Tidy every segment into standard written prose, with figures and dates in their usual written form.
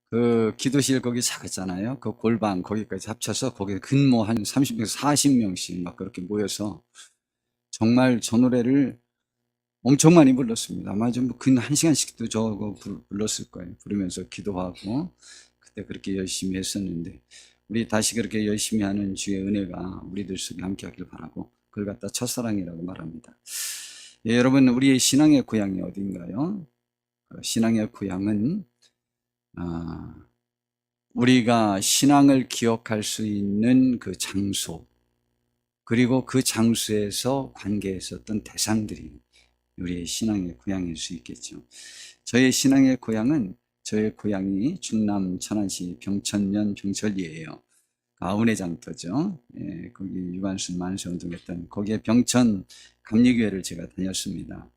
그 기도실 거기 작았잖아요. 그 골방 거기까지 합쳐서 거기 근무 한 30명에서 40명씩 막 그렇게 모여서 정말 저 노래를 엄청 많이 불렀습니다. 아마 좀근 1시간씩도 저거 불렀을 거예요. 부르면서 기도하고 그때 그렇게 열심히 했었는데 우리 다시 그렇게 열심히 하는 주의 은혜가 우리들 속에 함께 하길 바라고 그걸 갖다 첫사랑이라고 말합니다. 예, 여러분 우리의 신앙의 고향이 어딘가요? 신앙의 고향은 우리가 신앙을 기억할 수 있는 그 장소 그리고 그 장소에서 관계했었던 대상들이 우리의 신앙의 고향일 수 있겠죠. 저의 신앙의 고향은 저의 고향이 충남 천안시 병천면 병천리예요. 아우네 장터죠. 예, 거기 유관순 만세 운동했던 거기에 병천 감리교회를 제가 다녔습니다.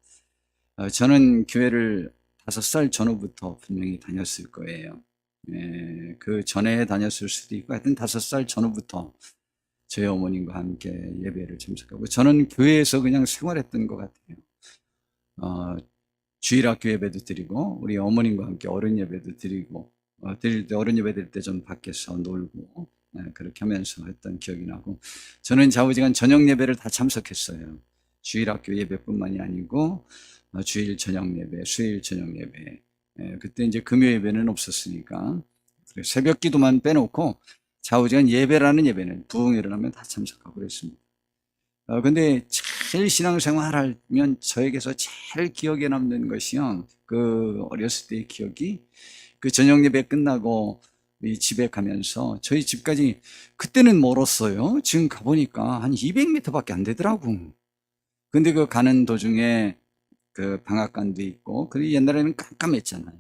저는 교회를 5살 전후부터 분명히 다녔을 거예요. 예, 그 전에 다녔을 수도 있고 하여튼 5살 전후부터 저희 어머님과 함께 예배를 참석하고 저는 교회에서 그냥 생활했던 것 같아요. 주일학교 예배도 드리고 우리 어머님과 함께 어른 예배도 드리고 드릴 때 어른 예배 드릴 때 좀 밖에서 놀고 그렇게 하면서 했던 기억이 나고 저는 좌우지간 저녁 예배를 다 참석했어요. 주일학교 예배뿐만이 아니고 주일 저녁 예배, 수요일 저녁 예배 그때 이제 금요 예배는 없었으니까 새벽 기도만 빼놓고 좌우지간 예배라는 예배는 부흥 일어나면 다 참석하고 그랬습니다. 근데 제일 신앙생활 하면 저에게서 제일 기억에 남는 것이요. 그 어렸을 때의 기억이 그 저녁 예배 끝나고 이 집에 가면서 저희 집까지 그때는 멀었어요. 지금 가보니까 한 200m밖에 안 되더라고. 근데 그 가는 도중에 그 방앗간도 있고, 그리고 옛날에는 깜깜했잖아요.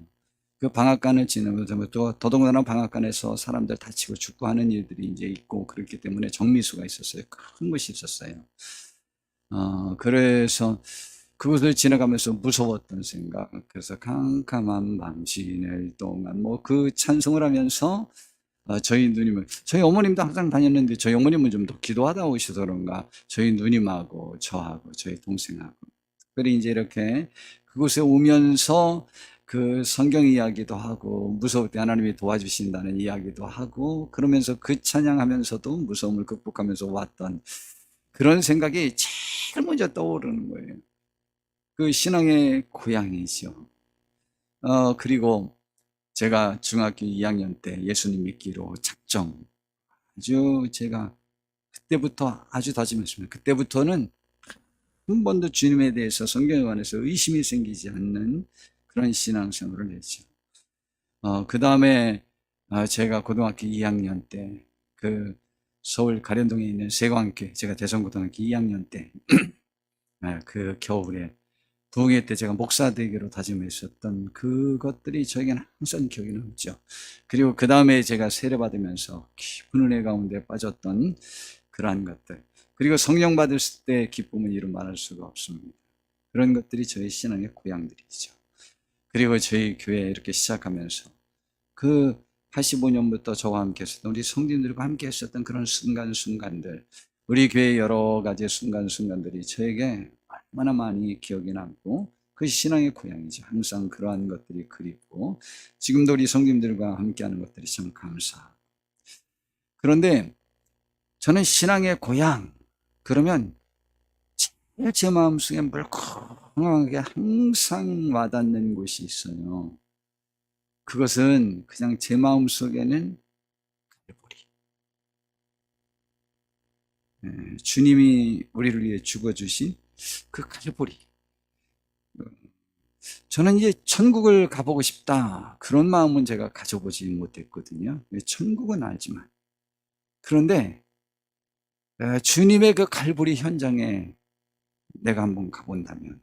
그 방앗간을 지나면서 또 더더군다나 방앗간에서 사람들 다치고 죽고하는 일들이 이제 있고 그렇기 때문에 정미수가 있었어요. 큰 곳이 있었어요. 그래서 그곳을 지나가면서 무서웠던 생각, 그래서 캄캄한 밤 지낼 동안 뭐 그 찬송을 하면서 저희 누님은 저희 어머님도 항상 다녔는데 저희 어머님은 좀 더 기도하다 오시더런가 저희 누님하고 저하고 저희 동생하고 특별히 이제 이렇게 그곳에 오면서 그 성경 이야기도 하고 무서울 때 하나님이 도와주신다는 이야기도 하고 그러면서 그 찬양하면서도 무서움을 극복하면서 왔던 그런 생각이 제일 먼저 떠오르는 거예요. 그 신앙의 고향이죠. 그리고 제가 중학교 2학년 때 예수님 믿기로 작정. 아주 제가 그때부터 아주 다짐했습니다. 그때부터는 한 번도 주님에 대해서 성경에 관해서 의심이 생기지 않는 그런 신앙생활을 했죠. 그 다음에 제가 고등학교 2학년 때 그 서울 가련동에 있는 세광교회, 제가 대성고등학교 2학년 때 그 겨울에 부흥회 때 제가 목사 되기로 다짐했었던 그것들이 저에게는 항상 기억이 남죠. 그리고 그 다음에 제가 세례받으면서 깊은 은혜 가운데 빠졌던 그러한 것들. 그리고 성령 받을 때 기쁨은 이루 말할 수가 없습니다. 그런 것들이 저희 신앙의 고향들이죠. 그리고 저희 교회 이렇게 시작하면서 그 85년부터 저와 함께 했었던 우리 성도님들과 함께 했었던 그런 순간순간들, 우리 교회의 여러 가지 순간순간들이 저에게 얼마나 많이 기억이 남고 그 신앙의 고향이죠. 항상 그러한 것들이 그립고 지금도 우리 성도님들과 함께하는 것들이 참 감사하고. 그런데 저는 신앙의 고향 그러면 제일 제 마음속에 물컹하게 항상 와닿는 곳이 있어요. 그것은 그냥 제 마음속에는 갈보리. 주님이 우리를 위해 죽어주신 그 갈보리. 저는 이제 천국을 가보고 싶다. 그런 마음은 제가 가져보지 못했거든요. 천국은 알지만. 그런데 주님의 그 갈보리 현장에 내가 한번 가본다면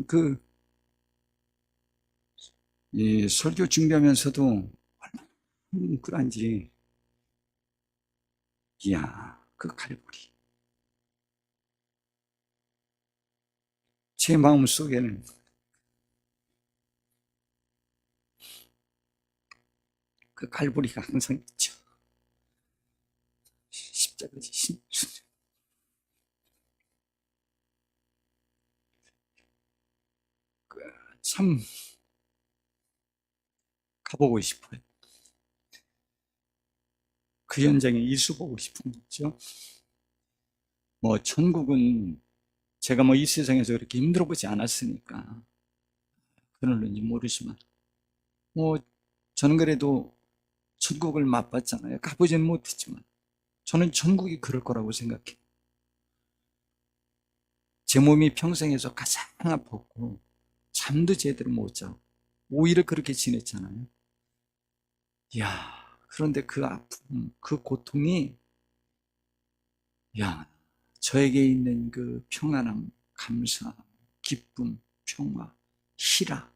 그 이 설교 준비하면서도 얼마나 뭉클한지 이야 그 갈보리 제 마음속에는 그 갈보리가 항상 있죠. 십자가 지신 참 가보고 싶어요. 그 현장에 있어보고 싶은 거죠. 뭐 천국은 제가 뭐 이 세상에서 그렇게 힘들어 보지 않았으니까 그럴는지 모르지만 뭐 저는 그래도 천국을 맛봤잖아요. 가보지는 못했지만 저는 천국이 그럴 거라고 생각해요. 제 몸이 평생에서 가장 아팠고 잠도 제대로 못 자고 오히려 그렇게 지냈잖아요. 이야, 그런데 그 아픔, 그 고통이 야, 저에게 있는 그 평안함, 감사, 기쁨, 평화, 희락,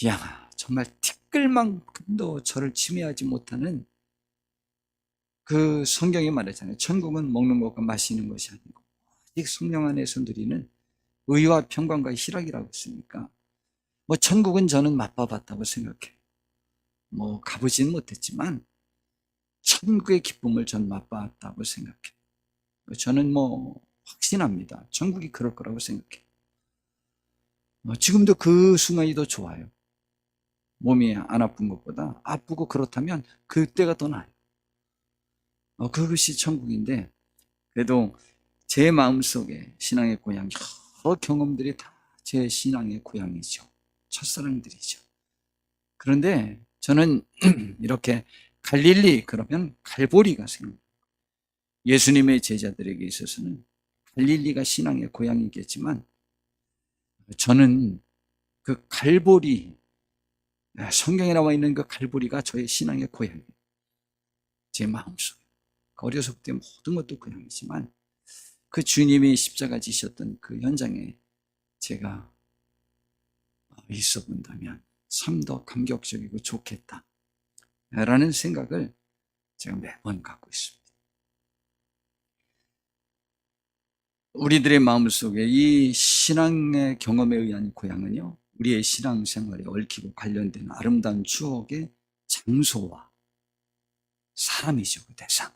야, 정말 티끌만큼도 저를 침해하지 못하는 그 성경이 말하잖아요. 천국은 먹는 것과 마시는 것이 아니고 오직 성령 안에서 누리는 의와 평강과 희락이라고 했으니까 뭐 천국은 저는 맛봐봤다고 생각해요. 뭐 가보진 못했지만 천국의 기쁨을 전 맛봤다고 생각해요. 저는 뭐 확신합니다. 천국이 그럴 거라고 생각해요. 지금도 그 순간이 더 좋아요. 몸이 안 아픈 것보다 아프고 그렇다면 그때가 더 나아요. 그것이 천국인데 그래도 제 마음속에 신앙의 고향 여러 경험들이 다 제 신앙의 고향이죠. 첫사랑들이죠. 그런데 저는 이렇게 갈릴리 그러면 갈보리가 생깁니다. 예수님의 제자들에게 있어서는 갈릴리가 신앙의 고향이겠지만 저는 그 갈보리, 성경에 나와 있는 그 갈보리가 저의 신앙의 고향이에요. 제 마음속에. 어려서부터 모든 것도 고향이지만 그 주님이 십자가 지셨던 그 현장에 제가 있어 본다면 참 더 감격적이고 좋겠다 라는 생각을 제가 매번 갖고 있습니다. 우리들의 마음속에 이 신앙의 경험에 의한 고향은요, 우리의 신앙생활에 얽히고 관련된 아름다운 추억의 장소와 사람이죠. 그 대상.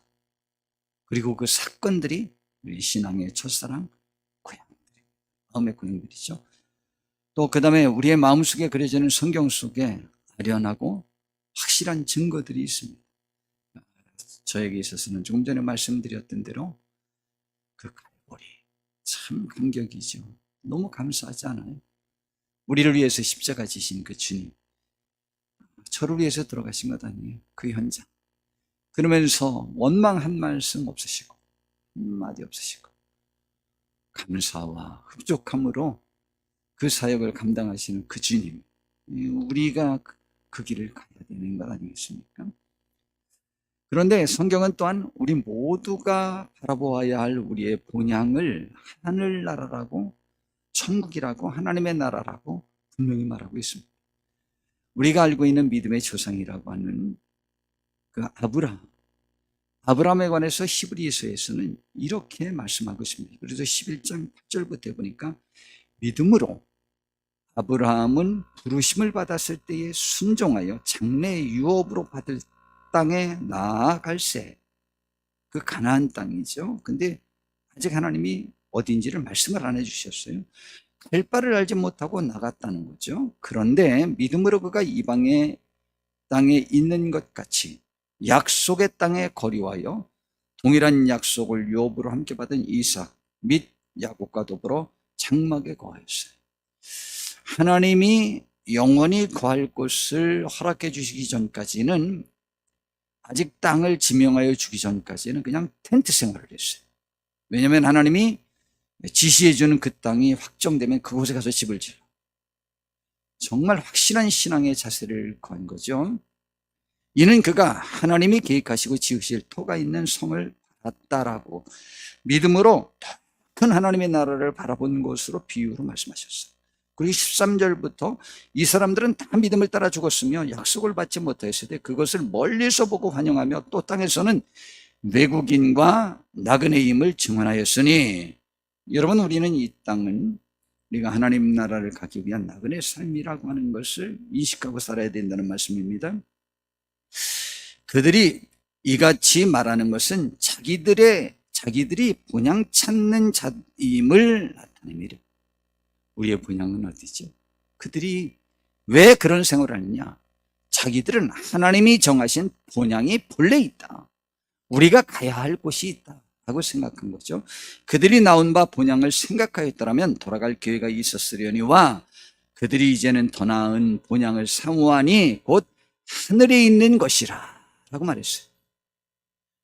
그리고 그 사건들이 우리 신앙의 첫사랑 고향들, 마음의 고향들이죠. 또 그 다음에 우리의 마음속에 그려지는 성경 속에 아련하고 확실한 증거들이 있습니다. 저에게 있어서는 조금 전에 말씀드렸던 대로 그 갈보리 참 감격이죠. 너무 감사하지 않아요? 우리를 위해서 십자가 지신 그 주님, 저를 위해서 들어가신 것 아니에요? 그 현장. 그러면서 원망 한 말씀 없으시고 한마디 없으시고 감사와 흡족함으로 그 사역을 감당하시는 그 주님, 우리가 그 길을 가야 되는 것 아니겠습니까? 그런데 성경은 또한 우리 모두가 바라보아야 할 우리의 본향을 하늘나라라고, 천국이라고, 하나님의 나라라고 분명히 말하고 있습니다. 우리가 알고 있는 믿음의 조상이라고 하는 그 아브라함에 관해서 히브리서에서는 이렇게 말씀하고 있습니다. 그래서 11장 8절부터 보니까 믿음으로 아브라함은 부르심을 받았을 때에 순종하여 장래 유업으로 받을 땅에 나아갈새, 그 가나안 땅이죠. 근데 아직 하나님이 어딘지를 말씀을 안 해주셨어요. 갈 바를 알지 못하고 나갔다는 거죠. 그런데 믿음으로 그가 이방의 땅에 있는 것 같이 약속의 땅에 거류하여 동일한 약속을 유업으로 함께 받은 이삭 및 야곱과 더불어 장막에 거하였어요. 하나님이 영원히 거할 곳을 허락해 주시기 전까지는, 아직 땅을 지명하여 주기 전까지는 그냥 텐트 생활을 했어요. 왜냐하면 하나님이 지시해 주는 그 땅이 확정되면 그곳에 가서 집을 지어. 정말 확실한 신앙의 자세를 거한 거죠. 이는 그가 하나님이 계획하시고 지으실 터가 있는 성을 받았다라고 믿음으로 더 큰 하나님의 나라를 바라본 것으로 비유로 말씀하셨어요. 그리고 13절부터 이 사람들은 다 믿음을 따라 죽었으며 약속을 받지 못하였을 때 그것을 멀리서 보고 환영하며 또 땅에서는 외국인과 나그네임을 증언하였으니, 여러분, 우리는 이 땅은 우리가 하나님 나라를 가기 위한 나그네 삶이라고 하는 것을 인식하고 살아야 된다는 말씀입니다. 그들이 이같이 말하는 것은 자기들이 본향 찾는 자임을 나타냅니다. 우리의 본향은 어디죠? 그들이 왜 그런 생활을 하느냐? 자기들은 하나님이 정하신 본향이 본래 있다. 우리가 가야 할 곳이 있다. 라고 생각한 거죠. 그들이 나온 바 본향을 생각하였더라면 돌아갈 기회가 있었으려니와 그들이 이제는 더 나은 본향을 사모하니 곧 하늘에 있는 것이라 라고 말했어요.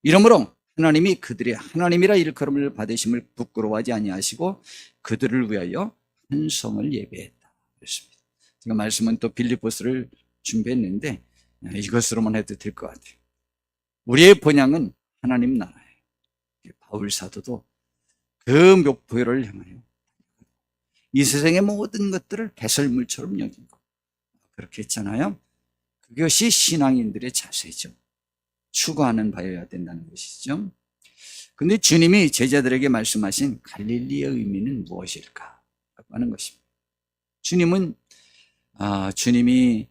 이러므로 하나님이 그들의 하나님이라 일컬음을 받으심을 부끄러워하지 아니하시고 그들을 위하여 한 성을 예배했다. 그렇습니다. 제가 말씀은 또 빌립보서를 준비했는데 이것으로만 해도 될 것 같아요. 우리의 본향은 하나님 나라예요. 바울 사도도 그 목표를 향하여 이 세상의 모든 것들을 배설물처럼 여기고 그렇게 했잖아요. 그것이 신앙인들의 자세죠. 추구하는 바여야 된다는 것이죠. 근데 주님이 제자들에게 말씀하신 갈릴리의 의미는 무엇일까 하는 것입니다. 주님이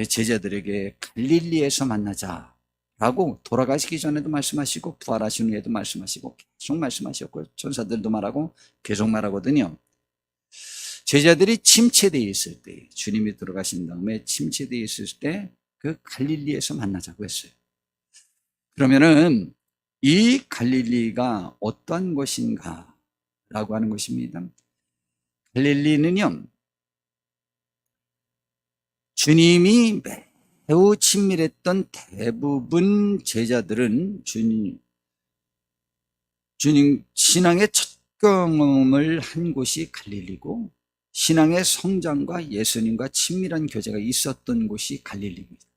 제자들에게 갈릴리에서 만나자라고 돌아가시기 전에도 말씀하시고 부활하신 후에도 말씀하시고 계속 말씀하셨고 천사들도 말하고 계속 말하거든요. 제자들이 침체되어 있을 때, 주님이 들어가신 다음에 침체되어 있을 때 그 갈릴리에서 만나자고 했어요. 그러면은 이 갈릴리가 어떤 것인가 라고 하는 것입니다. 갈릴리는요, 주님이 매우 친밀했던 대부분 제자들은 주님 신앙의 첫 경험을 한 곳이 갈릴리고 신앙의 성장과 예수님과 친밀한 교제가 있었던 곳이 갈릴리입니다.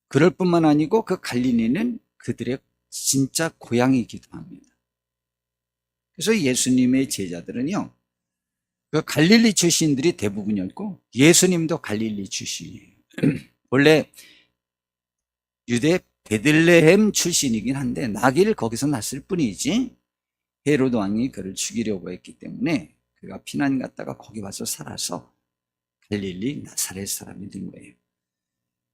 그럴 뿐만 아니고 그 갈릴리는 그들의 진짜 고향이기도 합니다. 그래서 예수님의 제자들은요, 그 갈릴리 출신들이 대부분이었고 예수님도 갈릴리 출신이에요. 원래 유대 베들레헴 출신이긴 한데 나귀를 거기서 낳았을 뿐이지 헤로드 왕이 그를 죽이려고 했기 때문에 그가 피난 갔다가 거기 와서 살아서 갈릴리 나사렛 사람이 된 거예요.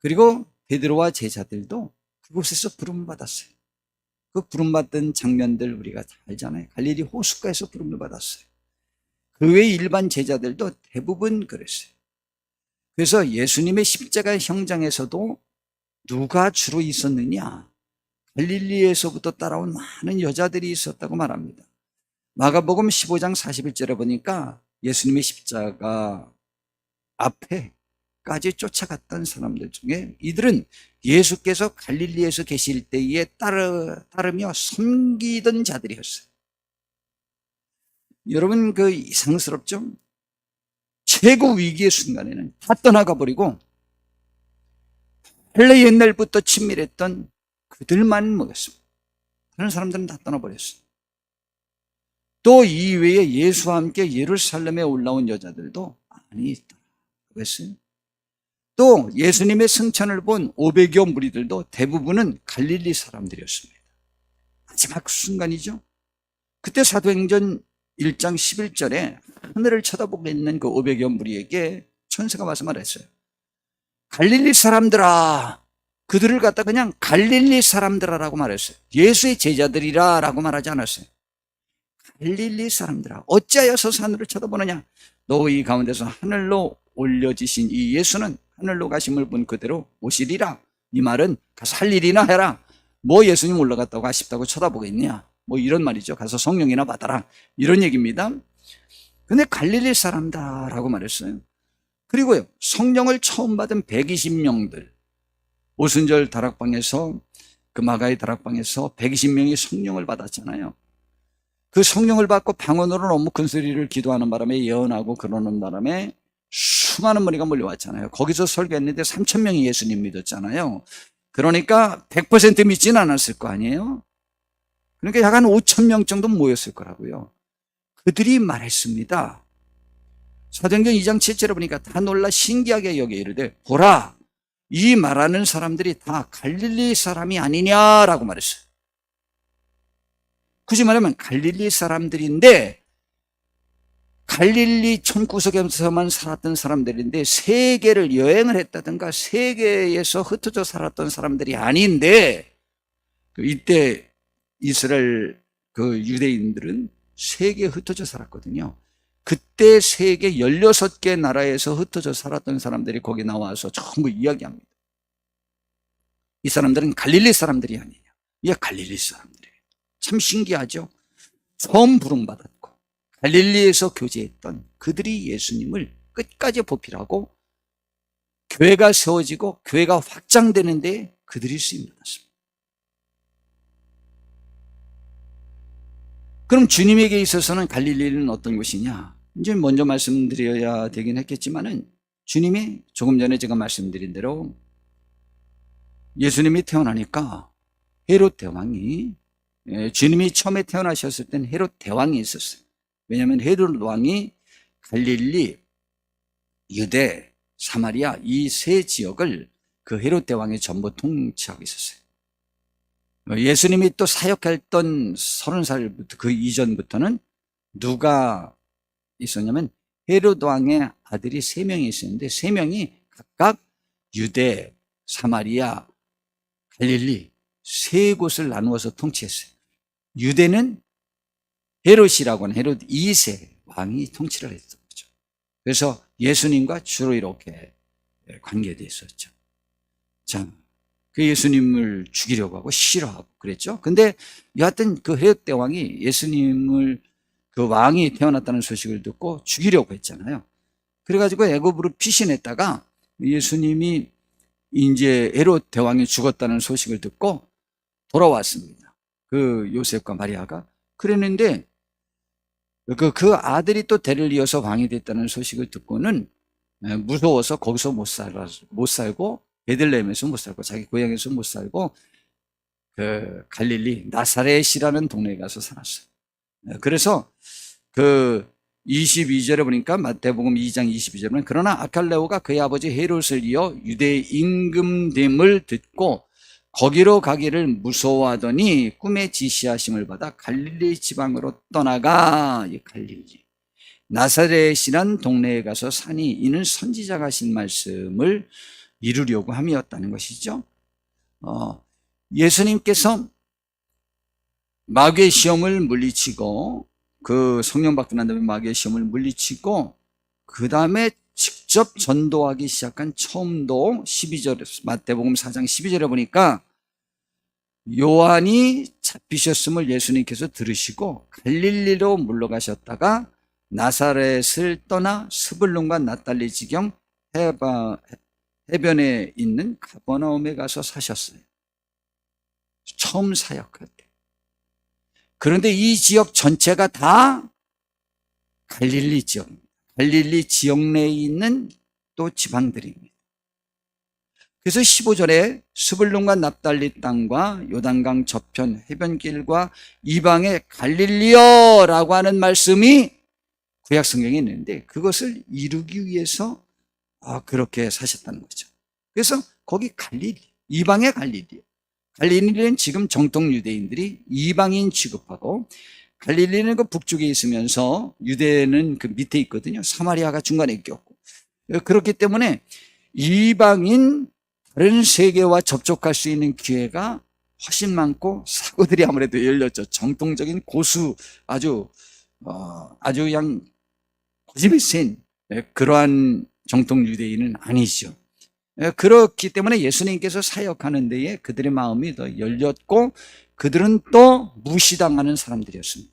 그리고 베드로와 제자들도 그곳에서 부름을 받았어요. 그 부름받은 장면들 우리가 다 알잖아요. 갈릴리 호숫가에서 부름을 받았어요. 그 외 일반 제자들도 대부분 그랬어요. 그래서 예수님의 십자가 형장에서도 누가 주로 있었느냐? 갈릴리에서부터 따라온 많은 여자들이 있었다고 말합니다. 마가복음 15장 41절에 보니까 예수님의 십자가 앞에까지 쫓아갔던 사람들 중에 이들은 예수께서 갈릴리에서 계실 때에 따르며 섬기던 자들이었어요. 여러분, 그 이상스럽죠? 최고 위기의 순간에는 다 떠나가 버리고 원래 옛날부터 친밀했던 그들만 먹였습니다. 다른 사람들은 다 떠나버렸어요. 또 이외에 예수와 함께 예루살렘에 올라온 여자들도 많이 있더라고요. 그랬어요. 또 예수님의 승천을 본 500여 무리들도 대부분은 갈릴리 사람들이었습니다. 마지막 순간이죠. 그때 사도행전 1장 11절에 하늘을 쳐다보고 있는 그 500여 무리에게 천사가 와서 말했어요. 갈릴리 사람들아, 그들을 갖다 그냥 갈릴리 사람들아라고 말했어요. 예수의 제자들이라 라고 말하지 않았어요. 갈릴리 사람들아, 어찌하여 서서 하늘을 쳐다보느냐? 너희 가운데서 하늘로 올려지신 이 예수는 하늘로 가심을 본 그대로 오시리라. 이 말은 가서 할 일이나 해라. 뭐 예수님 올라갔다고 아쉽다고 쳐다보겠냐? 뭐 이런 말이죠. 가서 성령이나 받아라. 이런 얘기입니다. 근데 갈릴리 사람다라고 말했어요. 그리고요, 성령을 처음 받은 120명들, 오순절 다락방에서, 그 마가의 다락방에서 120명이 성령을 받았잖아요. 그 성령을 받고 방언으로 너무 큰 소리를 기도하는 바람에 예언하고 그러는 바람에 수많은 무리가 몰려왔잖아요. 거기서 설교했는데 3,000명이 예수님 믿었잖아요. 그러니까 100% 믿지는 않았을 거 아니에요. 그러니까 약 한 5,000명 정도 모였을 거라고요. 그들이 말했습니다. 사도행전 2장 7절에 보니까 다 놀라 신기하게 여겨 이르되 보라, 이 말하는 사람들이 다 갈릴리 사람이 아니냐라고 말했어요. 굳이 말하면 갈릴리 사람들인데 갈릴리 촌구석에서만 살았던 사람들인데 세계를 여행을 했다든가 세계에서 흩어져 살았던 사람들이 아닌데 이때 이스라엘 그 유대인들은 세계에 흩어져 살았거든요. 그때 세계 16개 나라에서 흩어져 살았던 사람들이 거기 나와서 전부 이야기합니다. 이 사람들은 갈릴리 사람들이 아니냐. 예, 갈릴리 사람들이에요. 참 신기하죠. 처음 부름받았고 갈릴리에서 교제했던 그들이 예수님을 끝까지 보필하고 교회가 세워지고 교회가 확장되는데 그들이 쓰임받았습니다. 그럼 주님에게 있어서는 갈릴리는 어떤 곳이냐? 이제 먼저 말씀드려야 되긴 했겠지만은 주님이 조금 전에 제가 말씀드린 대로 예수님이 태어나니까 헤롯 대왕이, 주님이 처음에 태어나셨을 땐 헤롯 대왕이 있었어요. 왜냐하면 헤롯 왕이 갈릴리, 유대, 사마리아 이 세 지역을 그 헤롯 대왕이 전부 통치하고 있었어요. 예수님이 또 사역했던 30살부터 그 이전부터는 누가 있었냐면 헤롯 왕의 아들이 3명이 있었는데 3명이 각각 유대, 사마리아, 갈릴리 3곳을 나누어서 통치했어요. 유대는 헤롯이라고 하는 헤롯 2세 왕이 통치를 했던 거죠. 그래서 예수님과 주로 이렇게 관계되어 있었죠. 자, 그 예수님을 죽이려고 하고 싫어하고 그랬죠. 근데 여하튼 그 헤롯 대왕이 예수님을 그 왕이 태어났다는 소식을 듣고 죽이려고 했잖아요. 그래가지고 애굽으로 피신했다가 예수님이 이제 헤롯 대왕이 죽었다는 소식을 듣고 돌아왔습니다. 그 요셉과 마리아가. 그랬는데 그 아들이 또 대를 이어서 왕이 됐다는 소식을 듣고는 무서워서 거기서 못 살고 베들레헴에서 못 살고 자기 고향에서 못 살고 그 갈릴리 나사렛이라는 동네에 가서 살았어요. 그래서 그 22절에 보니까 마태복음 2장 22절에 보면 그러나 아칼레오가 그의 아버지 헤롯을 이어 유대에 임금됨을 듣고 거기로 가기를 무서워하더니 꿈에 지시하심을 받아 갈릴리 지방으로 떠나가 갈릴리 나사렛이란 동네에 가서 사니 이는 선지자가 하신 말씀을 이루려고 함이었다는 것이죠. 예수님께서 마귀의 시험을 물리치고 그 성령 받고 난 다음에 마귀의 시험을 물리치고 그 다음에 직접 전도하기 시작한 처음도 12절에 마태복음 4장 12절에 보니까 요한이 잡히셨음을 예수님께서 들으시고 갈릴리로 물러가셨다가 나사렛을 떠나 스불론과 낫달리 지경 해변에 있는 가버나움에 가서 사셨어요. 처음 사역할 때. 그런데 이 지역 전체가 다 갈릴리 지역입니다. 갈릴리 지역 내에 있는 또 지방들입니다. 그래서 15절에 스불론과 납달리 땅과 요단강 저편 해변길과 이방의 갈릴리여라고 하는 말씀이 구약 성경에 있는데 그것을 이루기 위해서 그렇게 사셨다는 거죠. 그래서 거기 갈릴리, 이방의 갈릴리. 갈릴리는 지금 정통 유대인들이 이방인 취급하고 갈릴리는 그 북쪽에 있으면서 유대는 그 밑에 있거든요. 사마리아가 중간에 있고. 그렇기 때문에 이방인 다른 세계와 접촉할 수 있는 기회가 훨씬 많고 사고들이 아무래도 열렸죠. 정통적인 고수 아주 그냥 고집이 센 그러한 정통 유대인은 아니죠. 그렇기 때문에 예수님께서 사역하는 데에 그들의 마음이 더 열렸고 그들은 또 무시당하는 사람들이었습니다.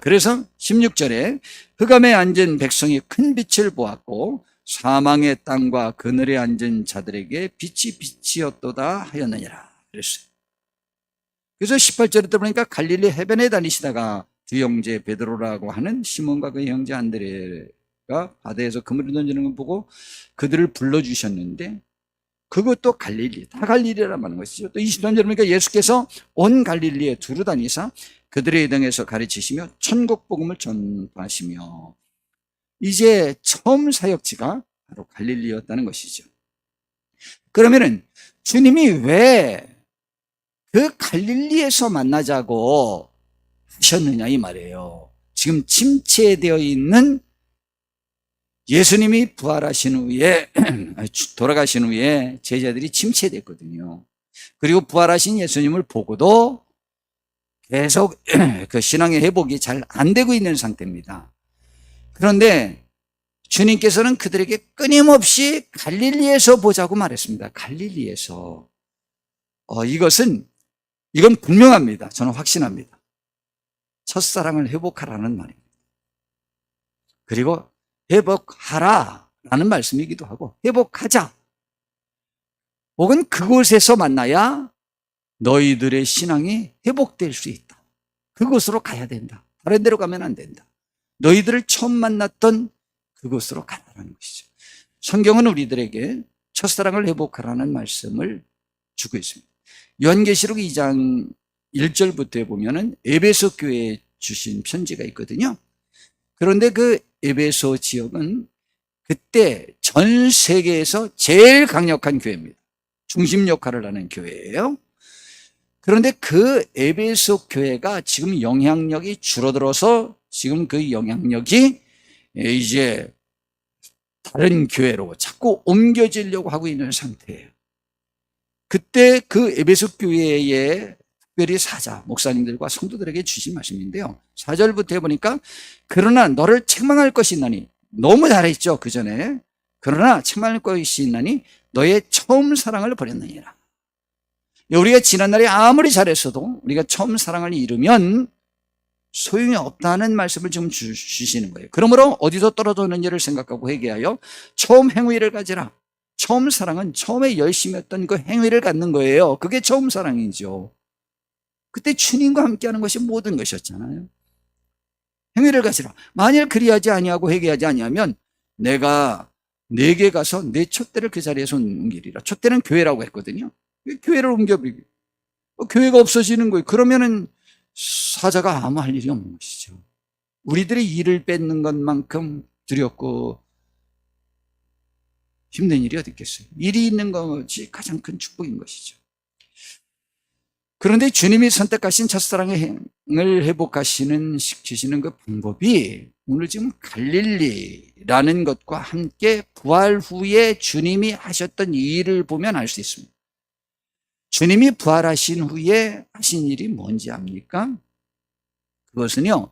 그래서 16절에 흑암에 앉은 백성이 큰 빛을 보았고 사망의 땅과 그늘에 앉은 자들에게 빛이 빛이었도다 하였느니라 그랬어요. 그래서 18절에 보니까 갈릴리 해변에 다니시다가 두 형제 베드로라고 하는 시몬과 그 형제 안드레가 바다에서 그물을 던지는 걸 보고 그들을 불러주셨는데 그것도 갈릴리, 다 갈릴리라는 말인 것이죠. 또 23절에 보니까 예수께서 온 갈릴리에 두루 다니사 그들의 등에서 가르치시며 천국 복음을 전파하시며 이제 처음 사역지가 바로 갈릴리였다는 것이죠. 그러면은 주님이 왜 그 갈릴리에서 만나자고 하셨느냐 이 말이에요. 지금 침체되어 있는 예수님이 부활하신 후에 돌아가신 후에 제자들이 침체됐거든요. 그리고 부활하신 예수님을 보고도 계속 그 신앙의 회복이 잘 안 되고 있는 상태입니다. 그런데 주님께서는 그들에게 끊임없이 갈릴리에서 보자고 말했습니다. 갈릴리에서. 이건 분명합니다. 저는 확신합니다. 첫사랑을 회복하라는 말입니다. 그리고 회복하라라는 말씀이기도 하고, 회복하자. 혹은 그곳에서 만나야 너희들의 신앙이 회복될 수 있다. 그곳으로 가야 된다. 다른 데로 가면 안 된다. 너희들을 처음 만났던 그곳으로 가라는 것이죠. 성경은 우리들에게 첫사랑을 회복하라는 말씀을 주고 있습니다. 요한계시록 2장 1절부터 보면은 에베소 교회에 주신 편지가 있거든요. 그런데 그 에베소 지역은 그때 전 세계에서 제일 강력한 교회입니다. 중심 역할을 하는 교회예요. 그런데 그 에베소 교회가 지금 영향력이 줄어들어서 지금 그 영향력이 이제 다른 교회로 자꾸 옮겨지려고 하고 있는 상태예요. 그때 그 에베소 교회의 특별히 사자, 목사님들과 성도들에게 주신 말씀인데요. 4절부터 해보니까 그러나 너를 책망할 것이 있나니, 너무 잘했죠, 그 전에. 그러나 책망할 것이 있나니 너의 처음 사랑을 버렸느니라. 우리가 지난날에 아무리 잘했어도 우리가 처음 사랑을 잃으면 소용이 없다는 말씀을 지금 주시는 거예요. 그러므로 어디서 떨어졌는지를 생각하고 회개하여 처음 행위를 가지라. 처음 사랑은 처음에 열심히 했던 그 행위를 갖는 거예요. 그게 처음 사랑이죠. 그때 주님과 함께하는 것이 모든 것이었잖아요. 행위를 가지라. 만일 그리하지 아니하고 회개하지 아니하면 내가 내게 가서 내 촛대를 그 자리에서 옮기리라. 촛대는 교회라고 했거든요. 교회를 옮겨버리고 교회가 없어지는 거예요. 그러면은 사자가 아무 할 일이 없는 것이죠. 우리들의 일을 뺏는 것만큼 두렵고 힘든 일이 어디 있겠어요. 일이 있는 것이 가장 큰 축복인 것이죠. 그런데 주님이 선택하신 첫사랑을 회복하시는 그 방법이 오늘 지금 갈릴리라는 것과 함께 부활 후에 주님이 하셨던 이 일을 보면 알 수 있습니다. 주님이 부활하신 후에 하신 일이 뭔지 압니까? 그것은요,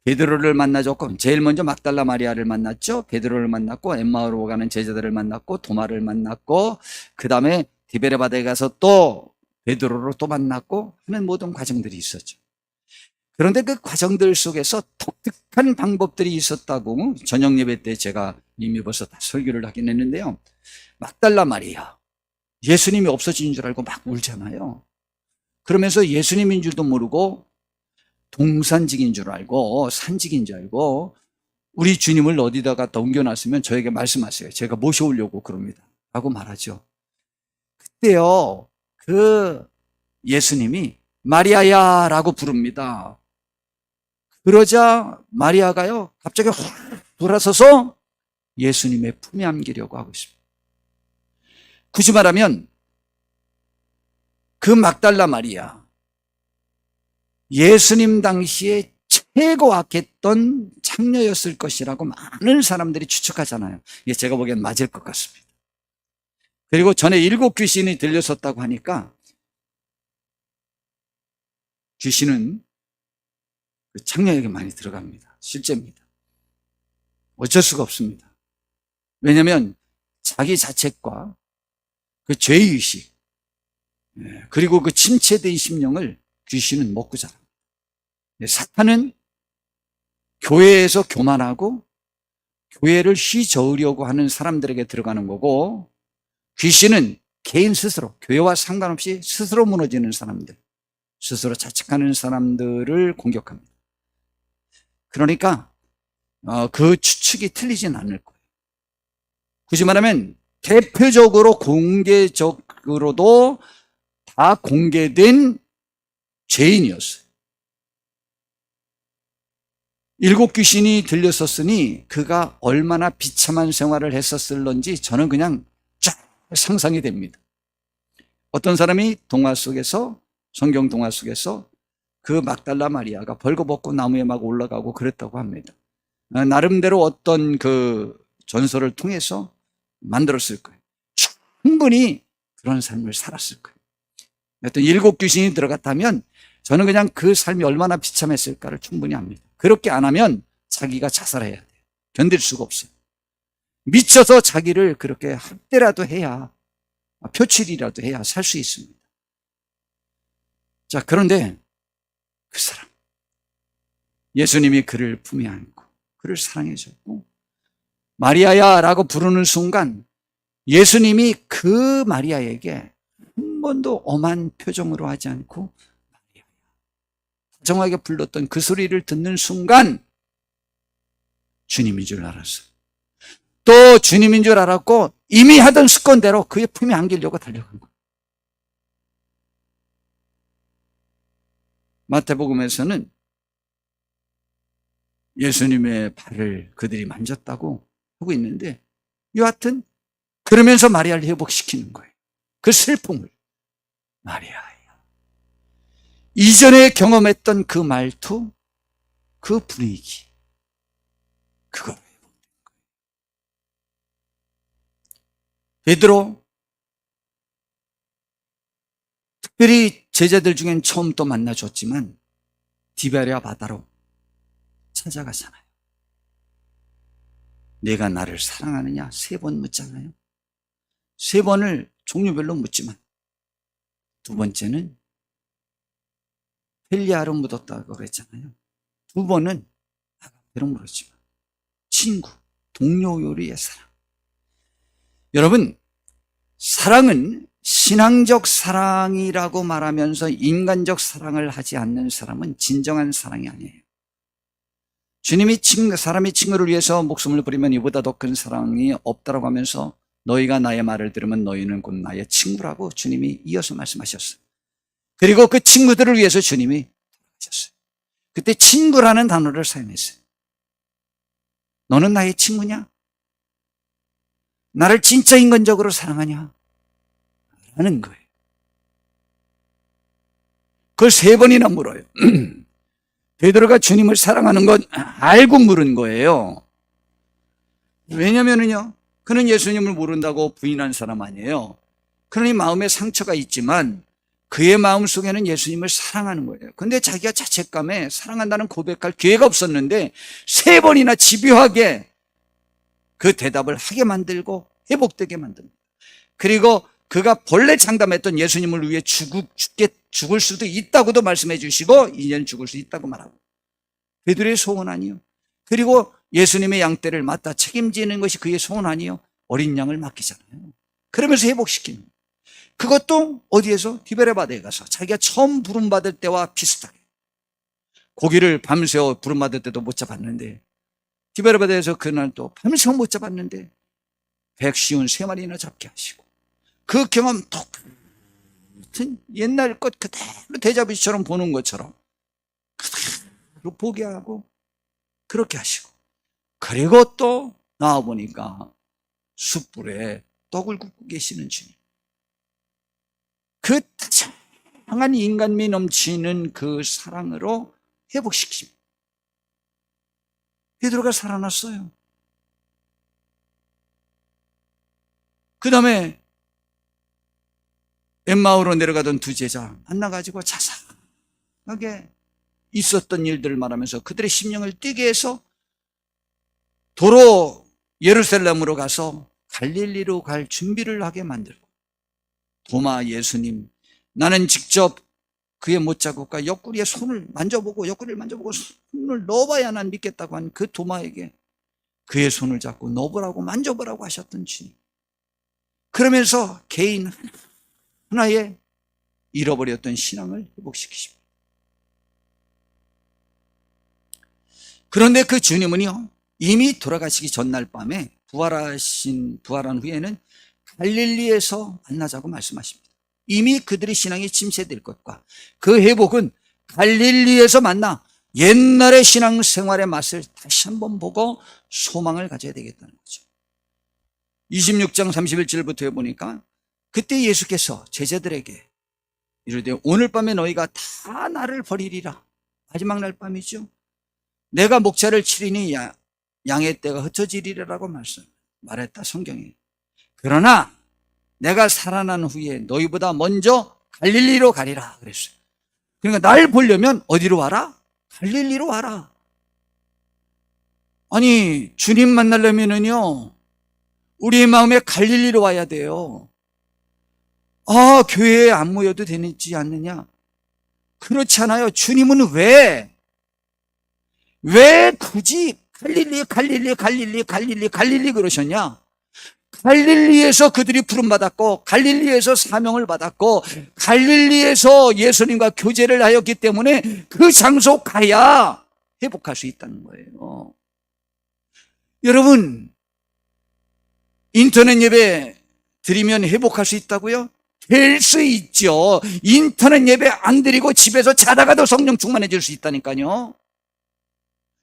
베드로를 만나줬고, 제일 먼저 막달라 마리아를 만났죠. 베드로를 만났고, 엠마오로 가는 제자들을 만났고, 도마를 만났고, 그 다음에 디베레 바다에 가서 또 베드로를 또 만났고 하는 모든 과정들이 있었죠. 그런데 그 과정들 속에서 독특한 방법들이 있었다고 저녁 예배 때 제가 이미 벌써 다 설교를 하긴 했는데요. 막달라 마리아, 예수님이 없어진 줄 알고 막 울잖아요. 그러면서 예수님인 줄도 모르고 동산직인 줄 알고 산직인 줄 알고 우리 주님을 어디다가 옮겨놨으면 저에게 말씀하세요. 제가 모셔오려고 그럽니다. 라고 말하죠. 그때요, 그 예수님이 마리아야 라고 부릅니다. 그러자 마리아가요, 갑자기 확 돌아서서 예수님의 품에 안기려고 하고 있습니다. 굳이 말하면 그 막달라 마리아, 예수님 당시에 최고 악했던 창녀였을 것이라고 많은 사람들이 추측하잖아요. 이게 제가 보기엔 맞을 것 같습니다. 그리고 전에 7 귀신이 들렸었다고 하니까 귀신은 그 창녀에게 많이 들어갑니다. 실제입니다. 어쩔 수가 없습니다. 왜냐하면 자기 자책과 그 죄의식, 그리고 그 침체된 심령을 귀신은 먹고 자랍니다. 사탄은 교회에서 교만하고 교회를 휘저으려고 하는 사람들에게 들어가는 거고, 귀신은 개인 스스로, 교회와 상관없이 스스로 무너지는 사람들, 스스로 자책하는 사람들을 공격합니다. 그러니까 그 추측이 틀리진 않을 거예요. 굳이 말하면 대표적으로 공개적으로도 다 공개된 죄인이었어요. 7 귀신이 들렸었으니 그가 얼마나 비참한 생활을 했었을런지 저는 그냥 쫙 상상이 됩니다. 어떤 사람이 동화 속에서, 성경 동화 속에서 그 막달라 마리아가 벌거벗고 나무에 막 올라가고 그랬다고 합니다. 나름대로 어떤 그 전설을 통해서 만들었을 거예요. 충분히 그런 삶을 살았을 거예요. 어떤 7 귀신이 들어갔다면 저는 그냥 그 삶이 얼마나 비참했을까를 충분히 압니다. 그렇게 안 하면 자기가 자살해야 돼요. 견딜 수가 없어요. 미쳐서 자기를 그렇게 학대라도 해야, 표출이라도 해야 살 수 있습니다. 자, 그런데 그 사람, 예수님이 그를 품에 안고 그를 사랑해 줬고, 마리아야 라고 부르는 순간 예수님이 그 마리아에게 한 번도 엄한 표정으로 하지 않고 마리아야 다정하게 불렀던 그 소리를 듣는 순간 주님인 줄 알았어요. 또 주님인 줄 알았고 이미 하던 습관대로 그의 품에 안기려고 달려간 거예요. 마태복음에서는 예수님의 발을 그들이 만졌다고 하고 있는데, 여하튼 그러면서 마리아를 회복시키는 거예요. 그 슬픔을. 마리아야. 이전에 경험했던 그 말투, 그 분위기, 그걸 회복된 거예요. 베드로, 특별히 제자들 중엔 처음 또 만나줬지만 디베랴 바다로 찾아가잖아요. 내가 나를 사랑하느냐? 3번 묻잖아요. 3번을 종류별로 묻지만 두 번째는 헬리아로 묻었다고 그랬잖아요. 2번은 아가페로 물었지만 친구, 동료 요리의 사랑. 여러분, 사랑은 신앙적 사랑이라고 말하면서 인간적 사랑을 하지 않는 사람은 진정한 사랑이 아니에요. 주님이 사람이 친구를 위해서 목숨을 버리면 이보다 더 큰 사랑이 없다라고 하면서 너희가 나의 말을 들으면 너희는 곧 나의 친구라고 주님이 이어서 말씀하셨어요. 그리고 그 친구들을 위해서 주님이 돌아가셨어요. 그때 친구라는 단어를 사용했어요. 너는 나의 친구냐? 나를 진짜 인간적으로 사랑하냐? 라는 거예요. 그걸 3번이나 물어요. 베드로가 주님을 사랑하는 건 알고 물은 거예요. 왜냐면은요, 그는 예수님을 모른다고 부인한 사람 아니에요. 그러니 마음에 상처가 있지만 그의 마음 속에는 예수님을 사랑하는 거예요. 근데 자기가 자책감에 사랑한다는 고백할 기회가 없었는데 3번이나 집요하게 그 대답을 하게 만들고 회복되게 만듭니다. 그리고 그가 본래 장담했던 예수님을 위해 죽을 수도 있다고도 말씀해 주시고 이제는 죽을 수 있다고 말하고, 베드로의 소원 아니요. 그리고 예수님의 양떼를 맡아 책임지는 것이 그의 소원 아니요. 어린 양을 맡기잖아요. 그러면서 회복시키는 거예요. 그것도 어디에서? 디베랴 바다에 가서 자기가 처음 부름받을 때와 비슷하게 고기를 밤새워 부름받을 때도 못 잡았는데, 디베랴 바다에서 그날 또 밤새워 못 잡았는데 100쉬운 3마리나 잡게 하시고, 그 경험 똑같은 옛날 것 그대로 데자뷰처럼 보는 것처럼 그대로 보게 하고 그렇게 하시고, 그리고 또 나와보니까 숯불에 떡을 굽고 계시는 주님, 그 다양한 인간미 넘치는 그 사랑으로 회복시킵니다. 베드로가 살아났어요. 그 다음에 엠마오로 내려가던 2 제자 만나가지고 자상하게 있었던 일들을 말하면서 그들의 심령을 뛰게 해서 도로 예루살렘으로 가서 갈릴리로 갈 준비를 하게 만들고, 도마 예수님, 나는 직접 그의 못자국과 옆구리에 손을 만져보고 옆구리를 만져보고 손을 넣어봐야 난 믿겠다고 한 그 도마에게 그의 손을 잡고 넣어보라고 만져보라고 하셨던 주님, 그러면서 개인 하나의 잃어버렸던 신앙을 회복시키십니다. 그런데 그 주님은요, 이미 돌아가시기 전날 밤에 부활한 후에는 갈릴리에서 만나자고 말씀하십니다. 이미 그들의 신앙이 침체될 것과 그 회복은 갈릴리에서 만나 옛날의 신앙생활의 맛을 다시 한번 보고 소망을 가져야 되겠다는 거죠. 26장 31절부터 보니까 그때 예수께서 제자들에게 이르되 오늘 밤에 너희가 다 나를 버리리라. 마지막 날 밤이죠. 내가 목자를 치리니 양의 떼가 흩어지리라고 말했다, 성경에. 그러나 내가 살아난 후에 너희보다 먼저 갈릴리로 가리라 그랬어요. 그러니까 날 보려면 어디로 와라? 갈릴리로 와라. 아니, 주님 만나려면은요, 우리의 마음에 갈릴리로 와야 돼요. 아, 교회에 안 모여도 되지 않느냐? 그렇지 않아요. 주님은 왜 굳이 갈릴리 그러셨냐? 갈릴리에서 그들이 부름받았고, 갈릴리에서 사명을 받았고, 갈릴리에서 예수님과 교제를 하였기 때문에 그 장소 가야 회복할 수 있다는 거예요. 여러분, 인터넷 예배 드리면 회복할 수 있다고요? 될 수 있죠. 인터넷 예배 안 드리고 집에서 자다가도 성령 충만해질 수 있다니까요.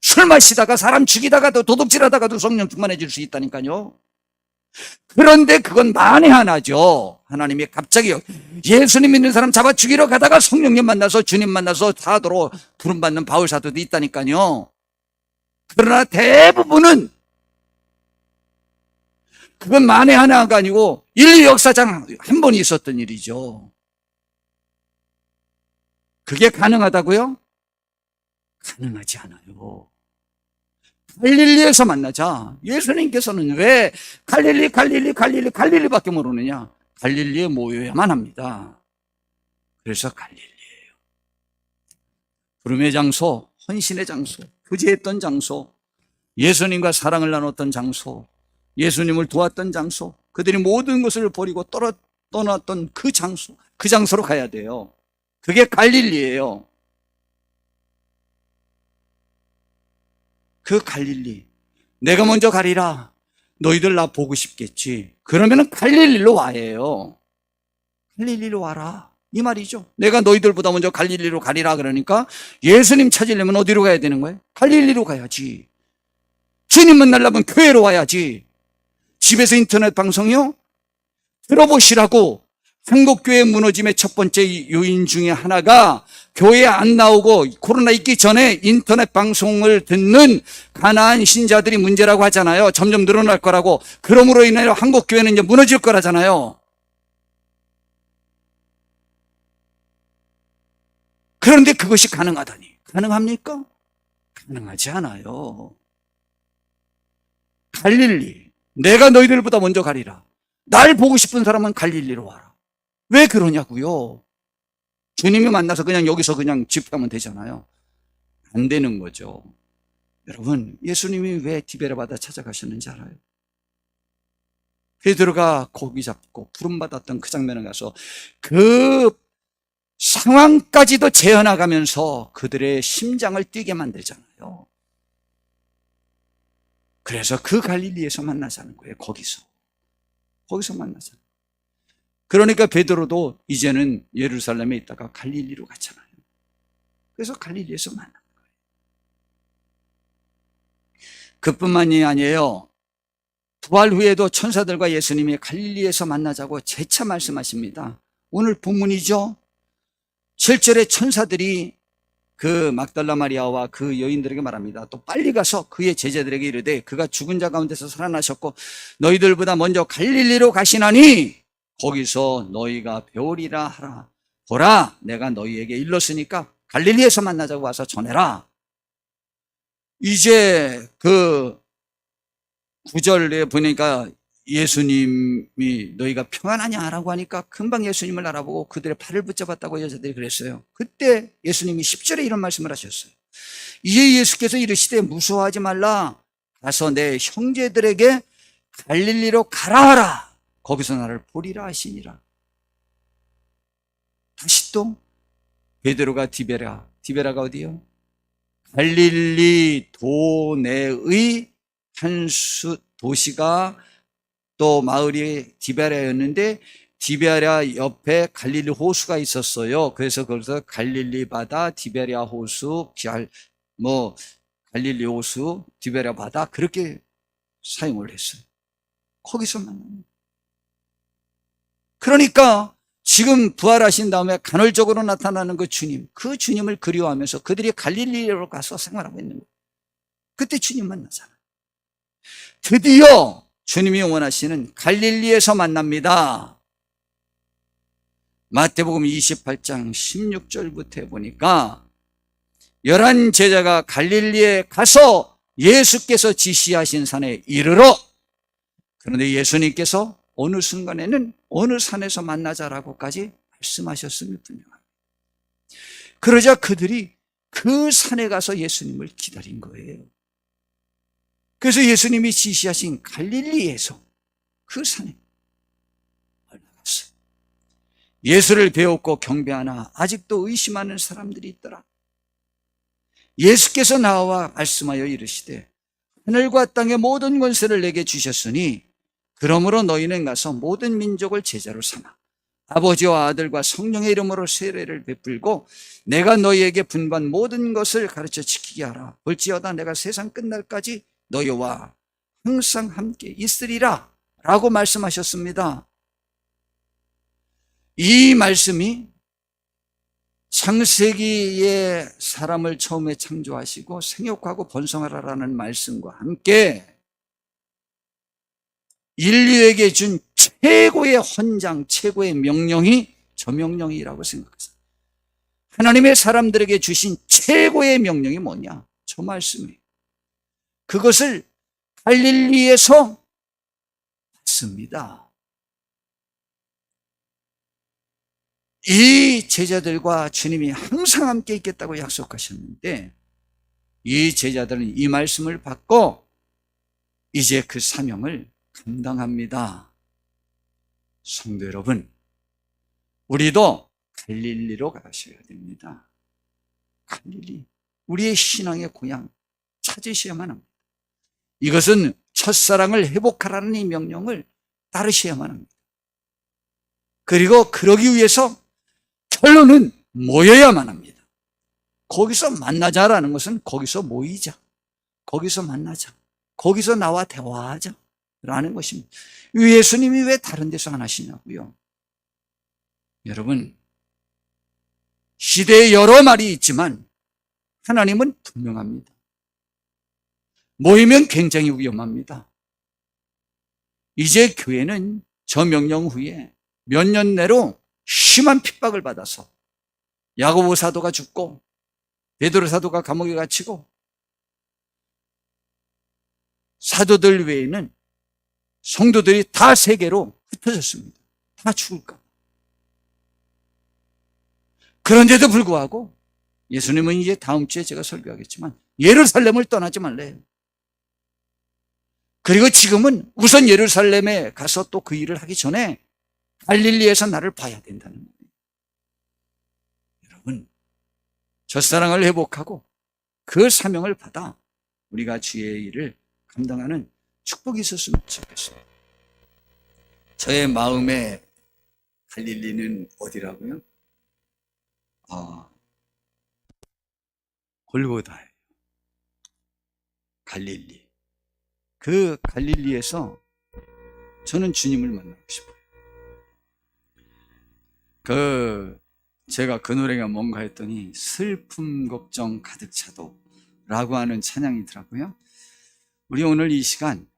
술 마시다가 사람 죽이다가도 도둑질하다가도 성령 충만해질 수 있다니까요. 그런데 그건 만에 하나죠. 하나님이 갑자기 예수님 믿는 사람 잡아 죽이러 가다가 성령님 만나서 주님 만나서 사도로 부름받는 바울 사도도 있다니까요. 그러나 대부분은 그건 만에 하나가 아니고 인류 역사상 한 번 있었던 일이죠. 그게 가능하다고요? 가능하지 않아요. 갈릴리에서 만나자. 예수님께서는 왜 갈릴리밖에 모르느냐? 갈릴리에 모여야만 합니다. 그래서 갈릴리예요. 부름의 장소, 헌신의 장소, 교제했던 장소, 예수님과 사랑을 나눴던 장소, 예수님을 도왔던 장소, 그들이 모든 것을 버리고 떠났던 그 장소로 가야 돼요. 그게 갈릴리예요. 그 갈릴리. 내가 먼저 가리라. 너희들 나 보고 싶겠지. 그러면은 갈릴리로 와예요. 갈릴리로 와라. 이 말이죠. 내가 너희들보다 먼저 갈릴리로 가리라 그러니까 예수님 찾으려면 어디로 가야 되는 거예요? 갈릴리로 가야지. 주님 만나려면 교회로 와야지. 집에서 인터넷 방송이요? 들어보시라고. 한국교회 무너짐의 첫 번째 요인 중에 하나가 교회에 안 나오고 코로나 있기 전에 인터넷 방송을 듣는 가난한 신자들이 문제라고 하잖아요. 점점 늘어날 거라고. 그러므로 인해 한국교회는 이제 무너질 거라잖아요. 그런데 그것이 가능하다니. 가능합니까? 가능하지 않아요. 갈릴리. 내가 너희들보다 먼저 가리라. 날 보고 싶은 사람은 갈릴리로 와라. 왜 그러냐고요? 주님이 만나서 그냥 여기서 그냥 집회하면 되잖아요. 안 되는 거죠. 여러분, 예수님이 왜 디베라 바다 찾아가셨는지 알아요? 베드로가 고기 잡고 부름받았던 그 장면에 가서 그 상황까지도 재현해가면서 그들의 심장을 뛰게 만들잖아요. 그래서 그 갈릴리에서 만나자는 거예요. 거기서 만나자. 그러니까 베드로도 이제는 예루살렘에 있다가 갈릴리로 갔잖아요. 그래서 갈릴리에서 만난 거예요. 그뿐만이 아니에요. 부활 후에도 천사들과 예수님이 갈릴리에서 만나자고 재차 말씀하십니다. 오늘 본문이죠. 7절에 천사들이 그 막달라 마리아와 그 여인들에게 말합니다. 또 빨리 가서 그의 제자들에게 이르되 그가 죽은 자 가운데서 살아나셨고 너희들보다 먼저 갈릴리로 가시나니 거기서 너희가 배우리라 하라. 보라, 내가 너희에게 일렀으니까 갈릴리에서 만나자고 와서 전해라. 이제 그 9절에 보니까 예수님이 너희가 평안하냐라고 하니까 금방 예수님을 알아보고 그들의 발을 붙잡았다고 여자들이 그랬어요. 그때 예수님이 10절에 이런 말씀을 하셨어요. 이에 예수께서 이르시되 무서워하지 말라. 가서 내 형제들에게 갈릴리로 가라 하라. 거기서 나를 보리라 하시니라. 다시 또 베드로가 디베라가 어디요? 갈릴리 도내의 한 도시가 또 마을이 디베라였는데 디베라 옆에 갈릴리 호수가 있었어요. 그래서 거기서 갈릴리 바다, 디베라 호수, 갈릴리 호수, 디베라 바다 그렇게 사용을 했어요. 거기서 만납니다. 그러니까 지금 부활하신 다음에 간헐적으로 나타나는 그 주님을 그리워하면서 그들이 갈릴리로 가서 생활하고 있는 거예요. 그때 주님 만나잖아요. 드디어 주님이 원하시는 갈릴리에서 만납니다. 마태복음 28장 16절부터 보니까 11 제자가 갈릴리에 가서 예수께서 지시하신 산에 이르러 그런데 예수님께서 어느 순간에는 어느 산에서 만나자라고까지 말씀하셨음이 분명합니다. 그러자 그들이 그 산에 가서 예수님을 기다린 거예요. 그래서 예수님이 지시하신 갈릴리에서 그 산에 올라갔어요. 예수를 배웠고 경배하나 아직도 의심하는 사람들이 있더라. 예수께서 나와 말씀하여 이르시되 하늘과 땅의 모든 권세를 내게 주셨으니 그러므로 너희는 가서 모든 민족을 제자로 삼아 아버지와 아들과 성령의 이름으로 세례를 베풀고 내가 너희에게 분반 모든 것을 가르쳐 지키게 하라. 볼지어다 내가 세상 끝날까지 너희와 항상 함께 있으리라 라고 말씀하셨습니다. 이 말씀이 창세기에 사람을 처음에 창조하시고 생육하고 번성하라라는 말씀과 함께 인류에게 준 최고의 헌장, 최고의 명령이 저 명령이라고 생각하세요. 하나님의 사람들에게 주신 최고의 명령이 뭐냐? 저 말씀이에요. 그것을 갈릴리에서 받습니다. 이 제자들과 주님이 항상 함께 있겠다고 약속하셨는데 이 제자들은 이 말씀을 받고 이제 그 사명을 감당합니다. 성도 여러분, 우리도 갈릴리로 가셔야 됩니다. 갈릴리, 우리의 신앙의 고향 찾으셔야만 합니다. 이것은 첫사랑을 회복하라는 이 명령을 따르셔야만 합니다. 그리고 그러기 위해서 결론은 모여야만 합니다. 거기서 만나자라는 것은 거기서 모이자, 거기서 만나자, 거기서 나와 대화하자 라는 것입니다. 예수님이 왜 다른 데서 안 하시냐고요? 여러분, 시대에 여러 말이 있지만 하나님은 분명합니다. 모이면 굉장히 위험합니다. 이제 교회는 저 명령 후에 몇 년 내로 심한 핍박을 받아서 야고보 사도가 죽고 베드로 사도가 감옥에 갇히고 사도들 외에는 성도들이 다 세계로 흩어졌습니다. 다 죽을까. 그런데도 불구하고 예수님은 이제 다음 주에 제가 설교하겠지만 예루살렘을 떠나지 말래요. 그리고 지금은 우선 예루살렘에 가서 또 그 일을 하기 전에 갈릴리에서 나를 봐야 된다는 거예요. 여러분, 첫사랑을 회복하고 그 사명을 받아 우리가 주의 일을 감당하는 축복이 있었으면 좋겠습니다. 저의 마음의 갈릴리는 어디라고요? 골고다예요. 갈릴리. 그 갈릴리에서 저는 주님을 만나고 싶어요. 제가 그 노래가 뭔가 했더니 슬픔 걱정 가득 차도 라고 하는 찬양이더라고요. 우리 오늘 이 시간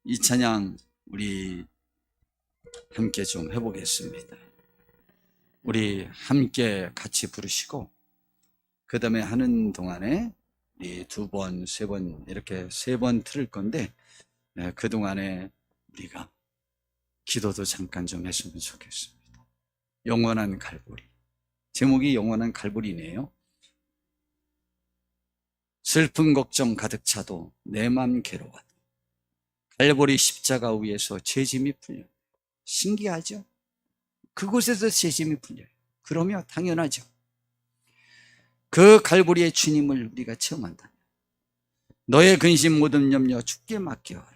이 찬양 우리 함께 좀 해보겠습니다. 우리 함께 같이 부르시고 그 다음에 하는 동안에 이 2번, 3번 이렇게 3번 틀을 건데 그 동안에 우리가 기도도 잠깐 좀 했으면 좋겠습니다. 영원한 갈보리. 제목이 영원한 갈보리네요. 슬픔 걱정 가득 차도 내 맘 괴로워도 갈보리 십자가 위에서 죄짐이 풀려요. 신기하죠? 그곳에서 죄짐이 풀려요. 그러면 당연하죠. 그 갈보리의 주님을 우리가 체험한다면 너의 근심 모든 염려 주께 맡겨라.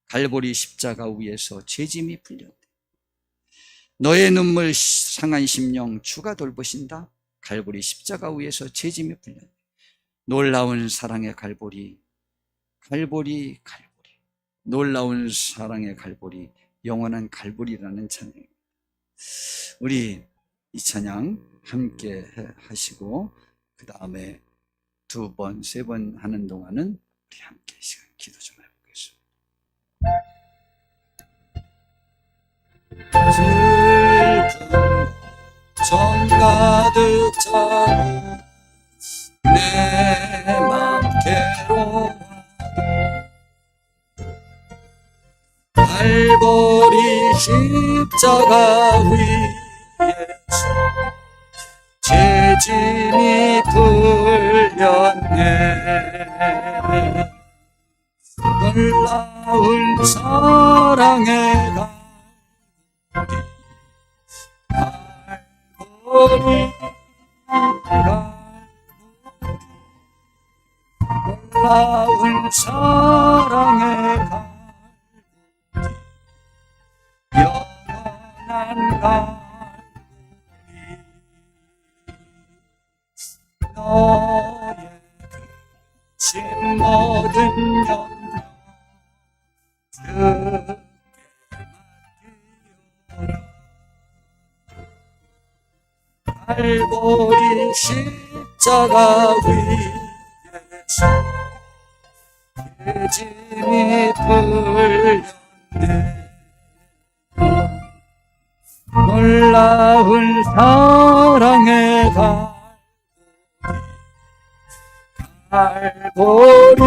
갈보리 십자가 위에서 죄짐이 풀렸다. 너의 눈물 상한 심령 주가 돌보신다. 갈보리 십자가 위에서 죄짐이 풀렸다. 놀라운 사랑의 갈보리, 갈보리, 갈보리. 놀라운 사랑의 갈보리, 영원한 갈보리라는 찬양입니다. 우리 이 찬양 함께 하시고 그 다음에 2번, 3번 하는 동안은 우리 함께 시간 기도 좀 해보겠습니다. 슬픔 가득 차고 내 맘 괴로워도 십자가 위에서 제 짐이 풀렸네. 놀라운 사랑의 갈보리 놀라운 사랑의 갈보리 영원한 갈보리 너의 그친 모든 염려 주께 맡기오라. 갈보리 십자가 위에서 내 짐이 풀렸네. 놀라운 사랑의 갈보리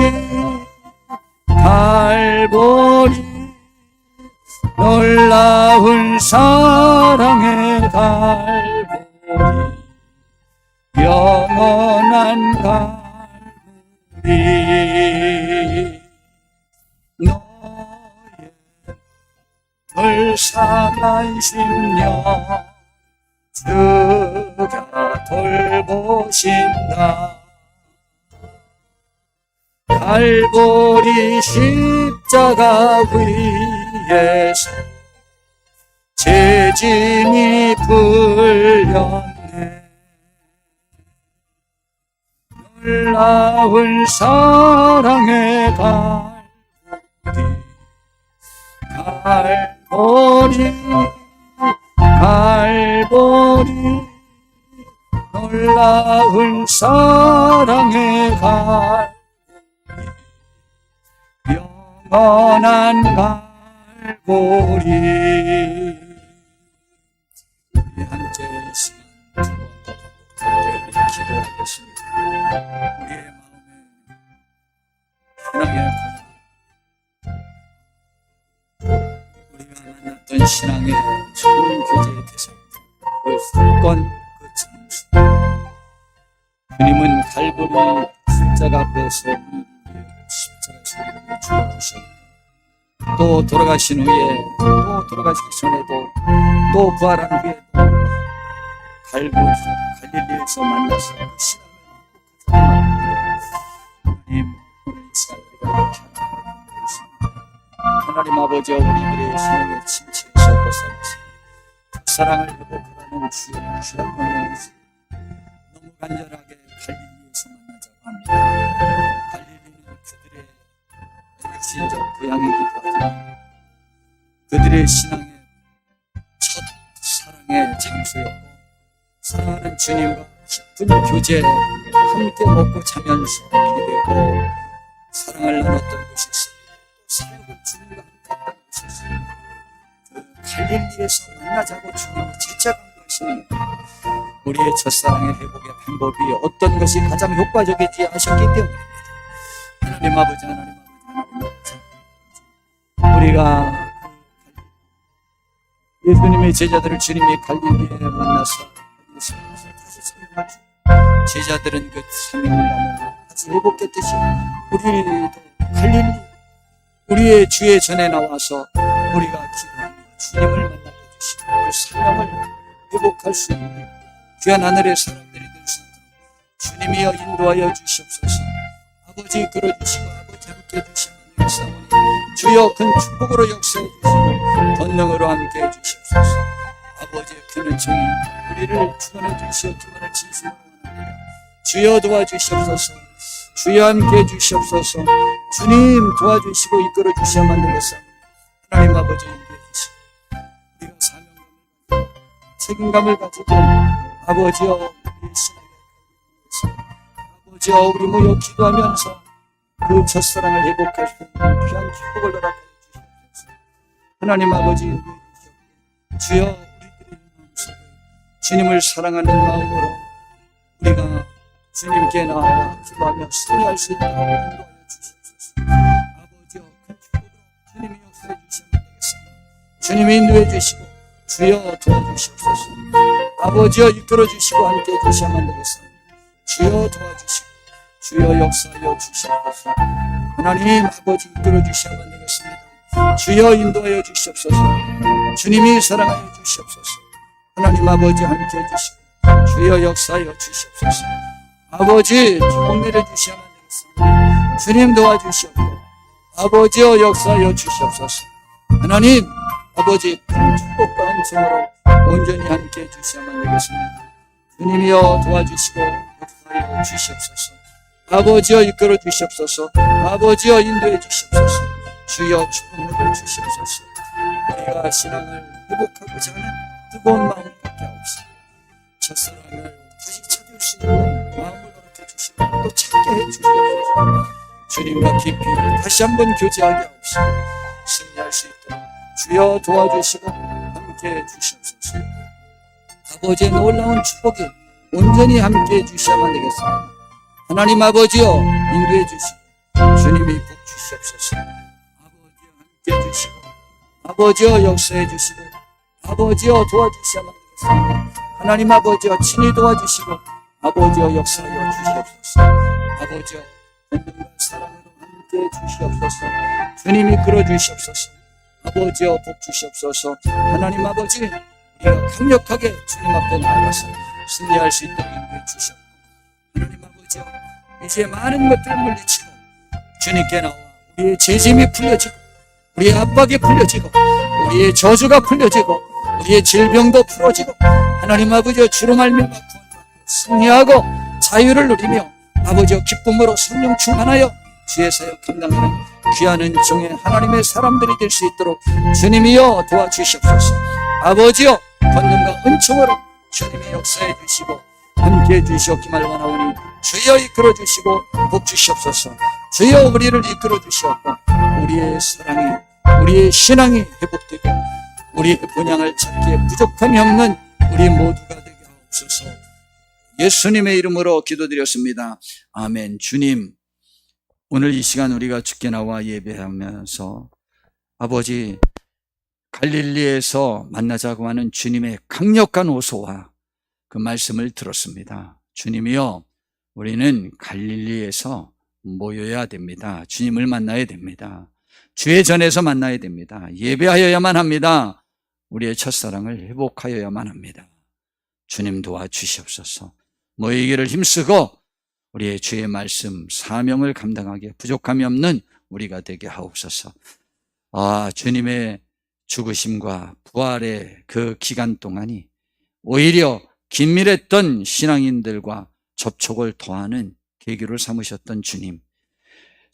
갈보리 놀라운 사랑의 갈보리 영원한 갈보리 너의 불쌍한 심령 주가 돌보신다. 갈보리 십자가 위에서 제 짐이 풀렸네. 놀라운 사랑의 갈보리 갈보리 놀라운 사랑의 갈보리 영원한 갈보리. 우리 함께 이 시간 두번더 기도하겠습니다. 우리의 마음에 신앙의 고향, 우리가 만났던 신앙의 좋은 교제의 대상, 그 사건, 그 장소, 주님은 갈보리 십자가 앞에서 십자가에서 죽어주셨고 또 돌아가신 후에 또 돌아가시기 전에도 또 부활한 후에 또 갈릴리에서 만나서 그 신앙을 하나님 오늘 이 시간 우리가 이렇게 하나님 하나님 아버지 우리들의 신앙의 침체에서 벗어나서 사랑을 회복하라는 주의 명령이지 너무 간절하게 갈릴리에서 만나자고 합니다. 그들의 역시적 고향이기도 하지만 그들의 신앙의 첫 사랑의 장소였고 사랑하는 주님과 깊은 교제 함께 먹고 자면서 기대고 사랑을 나눴던 곳이었습니다. 사역을 주님과 함께 했던 곳이었습니다. 그 갈릴리에서 만나자고 주님이 재차강조하시는 우리의 첫사랑의 회복의 방법이 어떤 것이 가장 효과적이지 하셨기 때문입니다. 하나님 아버지 우리가 예수님의 제자들을 주님이 갈릴리에 만나서 제자들은 그 사명감을 다시 회복했듯이 우리도 갈릴리 우리의 주의 전에 나와서 우리가 기도하며 주님을 만나게 해주시고 그 사명을 회복할 수 있는 귀한 하늘의 사람들이 될 수 있도록 주님이여 인도하여 주시옵소서. 아버지 끌어주시고 아버지 함께 해주시면 역사오니 주여 큰 축복으로 역사해 주시고 권능으로 함께 해주시옵소서. 아버지의 큰 은총이 우리를 주관해 주시어 기만을 진심으로 원합니다. 주여 도와주시옵소서. 주여 함께 해주시옵소서. 주님 도와주시고 이끌어 주셔야만 되겠사옵니다. 하나님 아버지 인도해 주시고 우리가 사명감을 가지고 책임감을 가지고 아버지여 우리 신앙에 아버지여 우리 모여 기도하면서 그 첫사랑을 회복할 수 있는 귀한 축복을 허락해 주시옵소서. 하나님 아버지 인도해 주시옵소서. 주여 우리들의 마음속에 주님을 사랑하는 마음으로 우리가 주님께 나와 기도하며 승리할 수 있도록 인도하여 주시옵소서. 아버지여 큰 축복으로 주님이 역사해 주시면 되겠습니다. 주님이 인도해 주시고 주여 도와주시옵소서. 아버지여 이끌어 주시고 함께 해 주셔야만 되겠습니다. 주여 도와주시고 주여 역사하여 주시옵소서. 하나님 아버지 이끌어 주셔야만 되겠습니다. 주여 인도하여 주시옵소서. 주님이 사랑하여 주시옵소서. 하나님 아버지 함께 해 주시고 주여 역사하여 주시옵소서. 아버지 축복 내려 주셔야만 되겠습니다. 주님 도와주시옵고 아버지여 역사하여 주시옵소서. 하나님 아버지 큰 축복과 은총으로 온전히 함께 해 주셔야만 되겠습니다. 주님이여 도와주시고 역사하여 주시옵소서. 아버지여 이끌어 주시옵소서. 아버지여 인도해 주시옵소서. 주여 축복 내려 주시옵소서. 우리가 신앙을 회복하고자 하는 뜨거운 마음을 갖게 하옵소서. 첫사랑을 다시 찾을 수 있는 마음을 허락해 주시고 또 찾게 해 주시옵소서. 주님과 깊이 다시 한번 교제하게 하옵소서. 승리할 수 있도록 주여 도와주시고 함께 해 주시옵소서. 아버지의 놀라운 축복이 온전히 함께 해 주셔야만 되겠습니다. 하나님 아버지여 인도해 주시고 주님이 복 주시옵소서. 아버지여 함께 해 주시고 아버지여 역사해 주시고 아버지여 도와주셔야만 되겠습니다. 하나님 아버지여 친히 도와주시고 아버지여 역사하여 주시옵소서. 아버지여 권능과 사랑으로 함께 해 주시옵소서. 주님이 끌어 주시옵소서. 아버지여 복 주시옵소서. 하나님 아버지 우리가 강력하게 주님 앞에 나아가서 승리할 수 있도록 인도해 주시옵소서. 하나님 아버지여 이제 많은 것들을 물리치고 주님께 나와 우리의 죄짐이 풀려지고 우리의 압박이 풀려지고 우리의 저주가 풀려지고 우리의 질병도 풀어지고 하나님 아버지여 주로 말미암아 승리하고 자유를 누리며 아버지여 기쁨으로 성령 충만하여 주의 사역 감당하는 귀한 은총의 하나님의 사람들이 될 수 있도록 주님이여 도와주시옵소서. 아버지여 권능과 은총으로 주님이 역사해 주시고 함께해 주시옵기를 원하오니 주여 이끌어 주시고 복 주시옵소서. 주여 우리를 이끌어 주시옵고 우리의 사랑이 우리의 신앙이 회복되고 우리의 본향을 찾기에 부족함이 없는 우리 모두가 되게 하옵소서. 예수님의 이름으로 기도드렸습니다. 아멘. 주님, 오늘 이 시간 우리가 주께 나와 예배하면서 아버지 갈릴리에서 만나자고 하는 주님의 강력한 호소와 그 말씀을 들었습니다. 주님이여, 우리는 갈릴리에서 모여야 됩니다. 주님을 만나야 됩니다. 주의 전에서 만나야 됩니다. 예배하여야만 합니다. 우리의 첫사랑을 회복하여야만 합니다. 주님 도와주시옵소서. 모이기를 힘쓰고 우리의 주의 말씀, 사명을 감당하기에 부족함이 없는 우리가 되게 하옵소서. 주님의 죽으심과 부활의 그 기간 동안이 오히려 긴밀했던 신앙인들과 접촉을 더하는 계기로 삼으셨던 주님,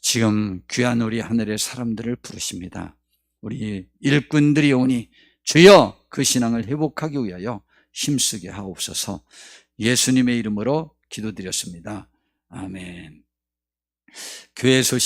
지금 귀한 우리 하늘의 사람들을 부르십니다. 우리 일꾼들이 오니 주여 그 신앙을 회복하기 위하여 힘쓰게 하옵소서. 예수님의 이름으로 기도드렸습니다. 아멘. 교회 소식